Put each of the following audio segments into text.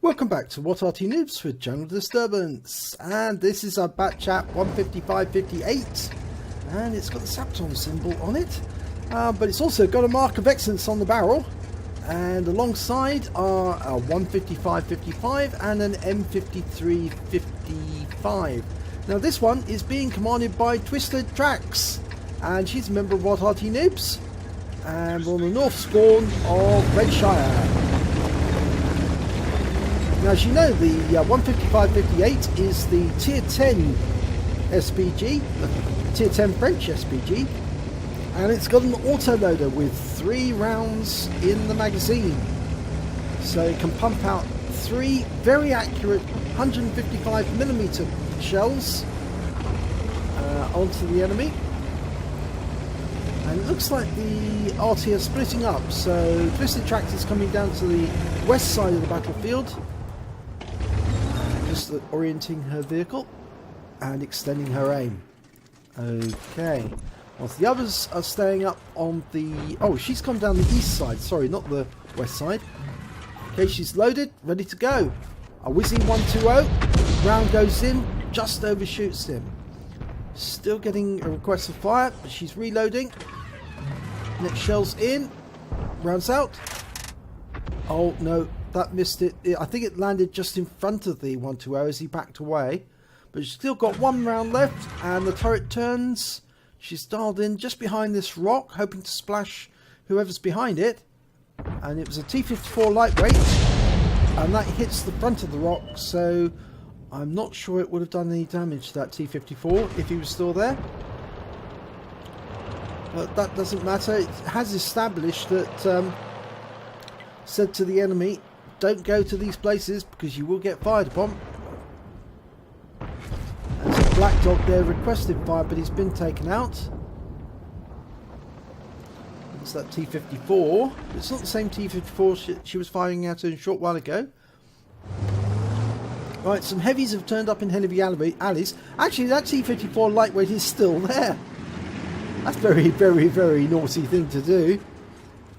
Welcome back to What Arty Noobs with Jungle Disturbance, and this is our Bat Chat 15558, and it's got the Sabaton symbol on it, but it's also got a mark of excellence on the barrel, and alongside are a 15555 and an M5355. Now this one is being commanded by twistedtrax, and she's a member of What Arty Noobs, and we're on the north spawn of Redshire. Now, as you know, the 15558 is the Tier 10 SPG, Tier 10 French SPG, and it's got an autoloader with 3 rounds in the magazine. So it can pump out 3 very accurate 155mm shells onto the enemy. And it looks like the Arty are splitting up, so twistedtrax is coming down to the west side of the battlefield, just orienting her vehicle and extending her aim. Okay, whilst the others are staying up on the... oh, she's come down the east side, sorry, not the west side. Okay, she's loaded, ready to go. A whizzy 120, round goes in, just overshoots him. Still getting a request for fire, but she's reloading. Next shell's in, rounds out. Oh no, that missed it. I think it landed just in front of the 120 as he backed away. But she's still got 1 round left, and the turret turns. She's dialed in just behind this rock, hoping to splash whoever's behind it. And it was a T-54 lightweight, and that hits the front of the rock, so I'm not sure it would have done any damage to that T-54 if he was still there. But that doesn't matter. It has established that, said to the enemy, don't go to these places because you will get fired upon. There's a black dog there requested fire, but he's been taken out. It's that T-54. It's not the same T-54 she was firing at a short while ago. Right, some heavies have turned up in heavy alleys. Actually, that T-54 lightweight is still there. That's very, very, very naughty thing to do.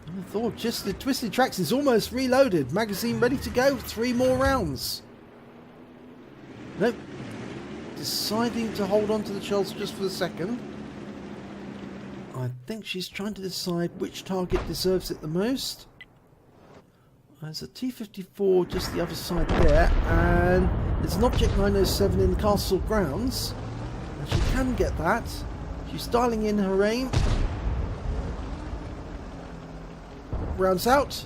I thought just the twistedtrax is almost reloaded. Magazine ready to go. 3 more rounds. Nope. Deciding to hold on to the shells just for a second. I think she's trying to decide which target deserves it the most. There's a T-54 just the other side there, and there's an Object 907 in the castle grounds, and she can get that. She's dialing in her aim. Rounds out.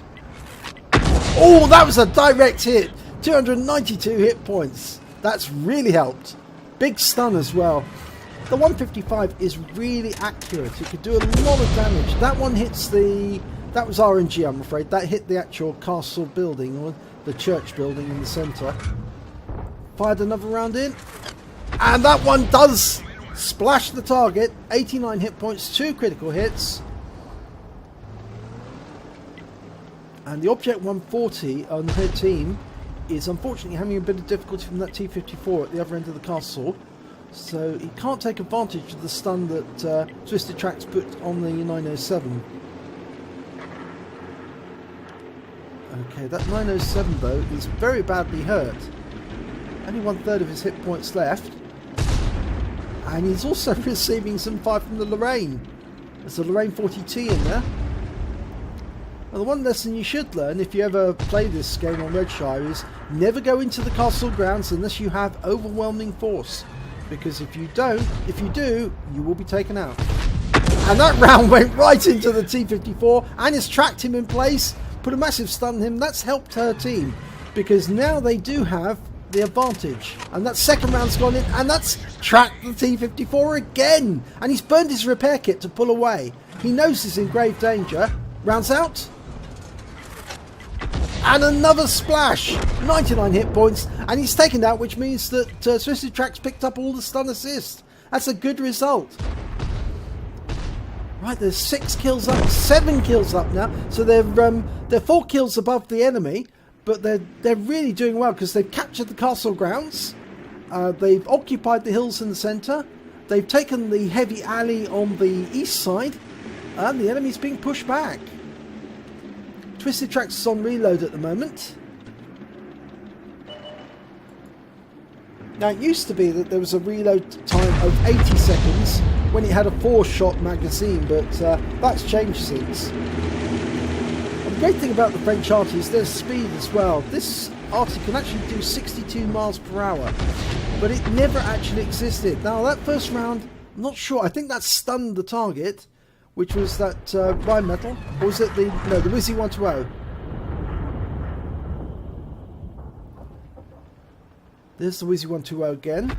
Oh, that was a direct hit. 292 hit points. That's really helped. Big stun as well. The 155 is really accurate. It could do a lot of damage. That one hits the... that was RNG, I'm afraid. That hit the actual castle building, or the church building in the centre. Fired another round in. And that one does splash the target. 89 hit points, 2 critical hits. And the Object 140 on her team is unfortunately having a bit of difficulty from that T-54 at the other end of the castle. So he can't take advantage of the stun that twistedtrax put on the 907. Okay, that 907 though is very badly hurt. Only 1/3 of his hit points left. And he's also receiving some fire from the Lorraine. There's a Lorraine 40T in there. Now, the one lesson you should learn if you ever play this game on Redshire is never go into the castle grounds unless you have overwhelming force. Because if you do, you will be taken out. And that round went right into the T-54 and it's tracked him in place, put a massive stun on him. That's helped her team because now they do have the advantage. And that second round's gone in and that's tracked the T-54 again. And he's burned his repair kit to pull away. He knows he's in grave danger. Rounds out. And another splash. 99 hit points. And he's taken out, which means that twistedtrax picked up all the stun assist. That's a good result. Right, there's 6 kills up, 7 kills up now. So they're 4 kills above the enemy. But they're really doing well because they've captured the castle grounds. They've occupied the hills in the centre. They've taken the heavy alley on the east side. And the enemy's being pushed back. twistedtrax is on reload at the moment. Now it used to be that there was a reload time of 80 seconds when it had a 4-shot magazine, but that's changed since. And the great thing about the French Arty is their speed as well. This Arty can actually do 62 miles per hour, but it never actually existed. Now that first round, I'm not sure, I think that stunned the target, which was that Rheinmetall, or was it the Wizzy 120? There's the Wizzy 120 again.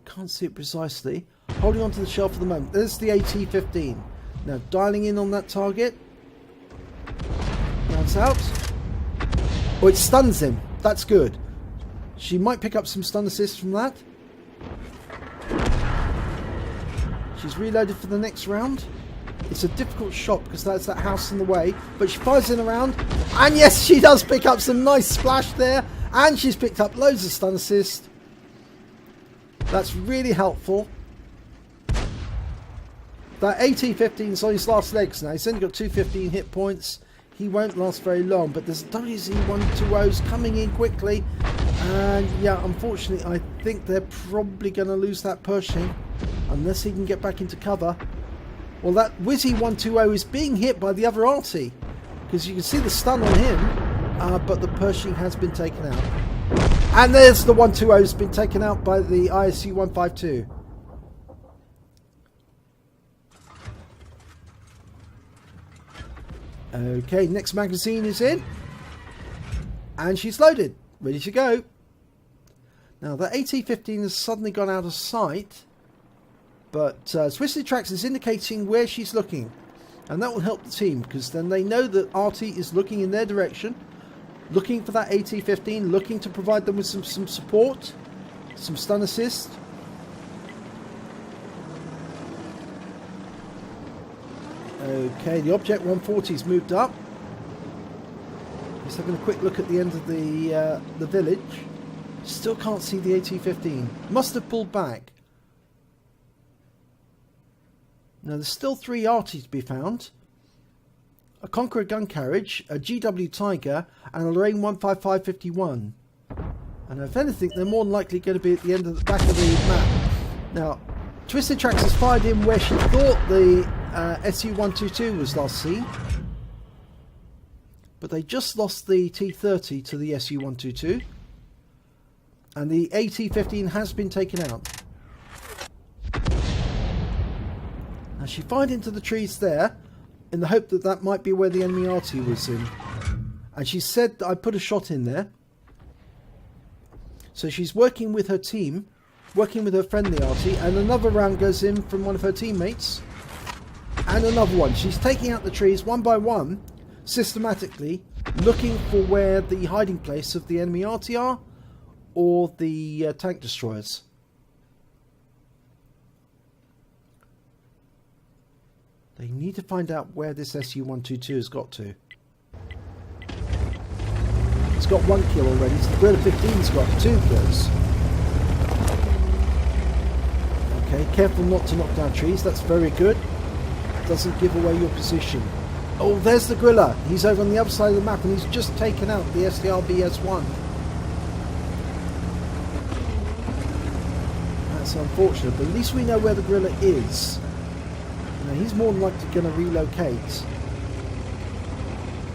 Can't see it precisely. Holding onto the shell for the moment. There's the AT-15. Now dialing in on that target. Rounds out. Oh, it stuns him. That's good. She might pick up some stun assists from that. She's reloaded for the next round. It's a difficult shot because that's that house in the way, but she fires in around, and yes, she does pick up some nice splash there, and she's picked up loads of stun assist. That's really helpful. That AT-15 is on his last legs now. He's only got 215 hit points. He won't last very long, but there's WZ-120s coming in quickly, and yeah, unfortunately I think they're probably going to lose that Pershing unless he can get back into cover. Well, that Wizzy 120 is being hit by the other Arty, because you can see the stun on him, but the Pershing has been taken out. And there's the 120 has been taken out by the ISU 152. Okay, next magazine is in, and she's loaded, ready to go. Now the AT-15 has suddenly gone out of sight, but twistedtrax is indicating where she's looking, and that will help the team, because then they know that Arty is looking in their direction, looking for that AT-15, looking to provide them with some support, some stun assist. Okay, the Object 140's moved up. Just having a quick look at the end of the village. Still can't see the AT-15. Must have pulled back. Now there's still 3 Arty to be found. A Conqueror gun carriage, a GW Tiger, and a Lorraine 15551. And if anything, they're more than likely going to be at the end of the back of the map. Now, twistedtrax has fired in where she thought the SU-122 was last seen, but they just lost the T-30 to the SU-122, and the AT-15 has been taken out. Now she fired into the trees there in the hope that that might be where the enemy Arty was in, and she said that I put a shot in there. So she's working with her team, working with her friendly Arty, and another round goes in from one of her teammates, and another one. She's taking out the trees one by one, systematically, looking for where the hiding place of the enemy Arty are, or the tank destroyers. They need to find out where this SU-122 has got to. It's got 1 kill already, so the Guerrilla 15's got 2 kills. Okay, careful not to knock down trees, that's very good. Doesn't give away your position. Oh, there's the Guerrilla. He's over on the other side of the map, and he's just taken out the SDRBS-1. That's unfortunate, but at least we know where the Guerrilla is. Now, he's more than likely going to relocate.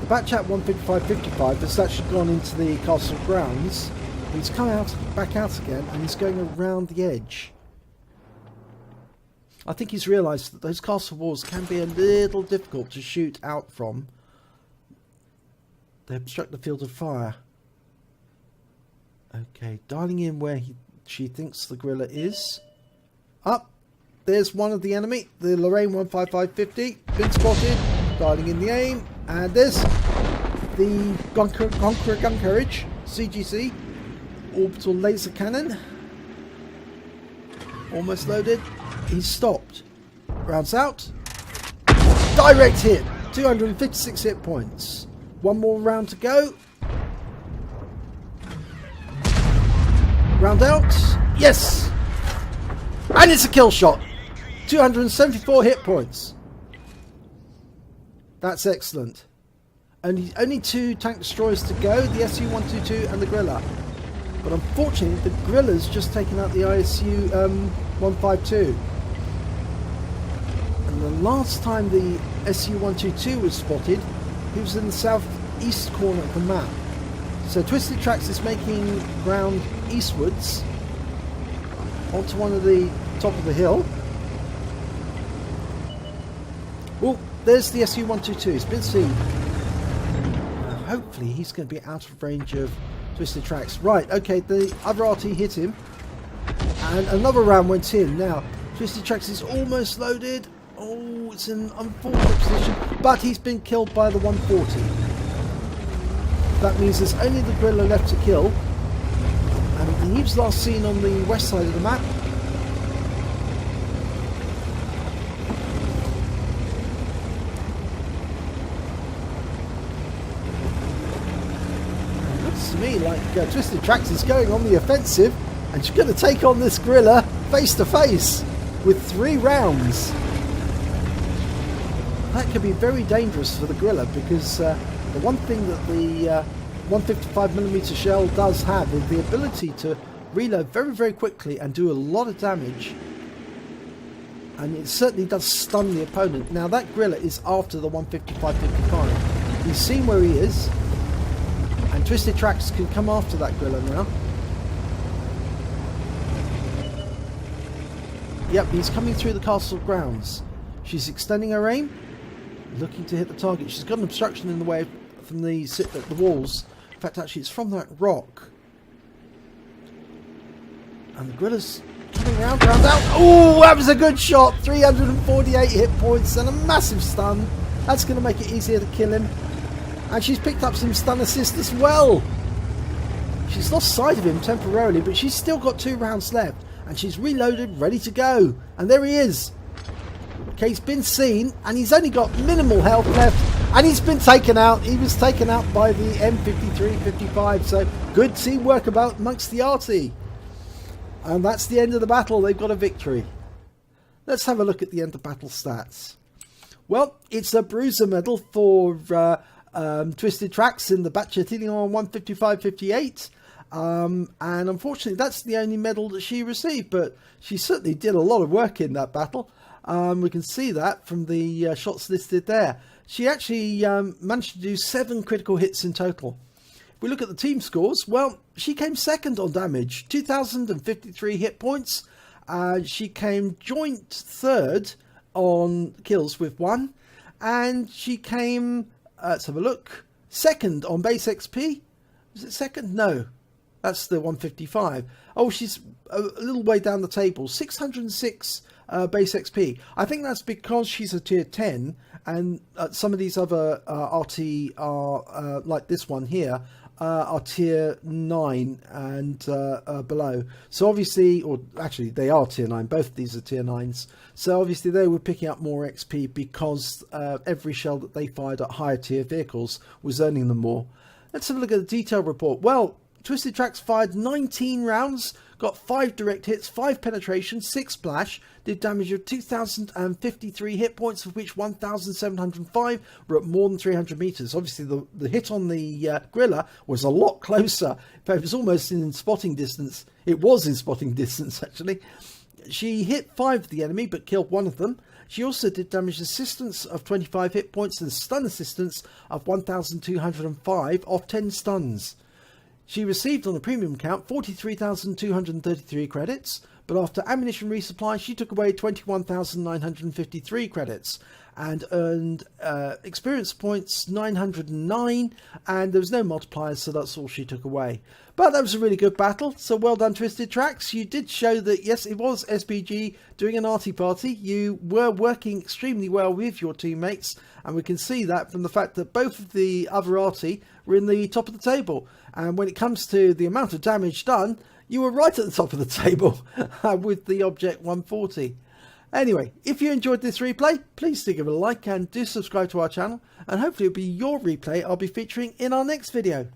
The Bat Châtillon 155-55 has actually gone into the castle grounds. He's come out, back out again, and he's going around the edge. I think he's realised that those castle walls can be a little difficult to shoot out from. They obstruct the field of fire. Okay, dialing in where she thinks the Guerrilla is. Up, there's one of the enemy, the Lorraine 155-50, been spotted. Dialing in the aim, and there's the Conqueror gun carriage, CGC, orbital laser cannon. Almost loaded. He's stopped. Rounds out. Direct hit. 256 hit points. One more round to go. Round out. Yes! And it's a kill shot. 274 hit points. That's excellent. only 2 tank destroyers to go, the SU-122 and the Griller. But unfortunately, the Griller's just taken out the ISU-152. And the last time the SU-122 was spotted, he was in the southeast corner of the map. So Twisted Trax is making ground eastwards onto one of the top of the hill. Oh, there's the SU-122. It's been seen. Hopefully he's going to be out of range of Twisted Trax. Right, okay, the other Arty hit him. And another round went in. Now, Twisted Trax is almost loaded. Oh, it's in an unfortunate position. But he's been killed by the 140. That means there's only the Griller left to kill. And he was last seen on the west side of the map. To me, like Twisted Trax is going on the offensive, and she's going to take on this Griller face to face with 3 rounds. That could be very dangerous for the Griller, because the one thing that the 155mm shell does have is the ability to reload very, very quickly and do a lot of damage. And it certainly does stun the opponent. Now that Griller is after the 155-55. He's seen where he is. And Twisted Trax can come after that Griller now. Yep, he's coming through the castle grounds. She's extending her aim, looking to hit the target. She's got an obstruction in the way from the walls. In fact, actually, it's from that rock. And the Griller's coming round out. Oh, that was a good shot! 348 hit points and a massive stun. That's going to make it easier to kill him. And she's picked up some stun assist as well. She's lost sight of him temporarily, but she's still got 2 rounds left. And she's reloaded, ready to go. And there he is. Okay, he's been seen, and he's only got minimal health left. And he's been taken out. He was taken out by the M53-55. So good teamwork amongst the Arty. And that's the end of the battle. They've got a victory. Let's have a look at the end of battle stats. Well, it's a bruiser medal for Twisted Trax in the Bat Châtillon 155-58. And unfortunately, that's the only medal that she received. But she certainly did a lot of work in that battle. We can see that from the shots listed there. She actually managed to do 7 critical hits in total. If we look at the team scores, well, she came second on damage, 2,053 hit points. She came joint third on kills with 1. And she came, let's have a look, second on base XP. Was it second? No, that's the 155. Oh, she's a little way down the table, 606 base XP. I think that's because she's a tier 10, and some of these other Arty are, like this one here, are tier 9 and below. So obviously, or actually they are tier 9, both of these are tier 9s. So obviously they were picking up more XP because every shell that they fired at higher tier vehicles was earning them more. Let's have a look at the detail report. Well, Twisted Trax fired 19 rounds, got 5 direct hits, 5 penetration, 6 splash, did damage of 2,053 hit points, of which 1,705 were at more than 300 meters. Obviously, the hit on the Griller was a lot closer. In fact, it was almost in spotting distance. It was in spotting distance, actually. She hit 5 of the enemy, but killed 1 of them. She also did damage assistance of 25 hit points and stun assistance of 1,205 off 10 stuns. She received on the premium count 43,233 credits, but after ammunition resupply she took away 21,953 credits and earned experience points 909, and there was no multipliers, so that's all she took away. But that was a really good battle, so well done Twisted Trax. You did show that yes, it was SPG doing an Arty party. You were working extremely well with your teammates, and we can see that from the fact that both of the other Arty were in the top of the table. And when it comes to the amount of damage done, you were right at the top of the table with the Object 140. Anyway, if you enjoyed this replay, please do give it a like and do subscribe to our channel, and hopefully it'll be your replay I'll be featuring in our next video.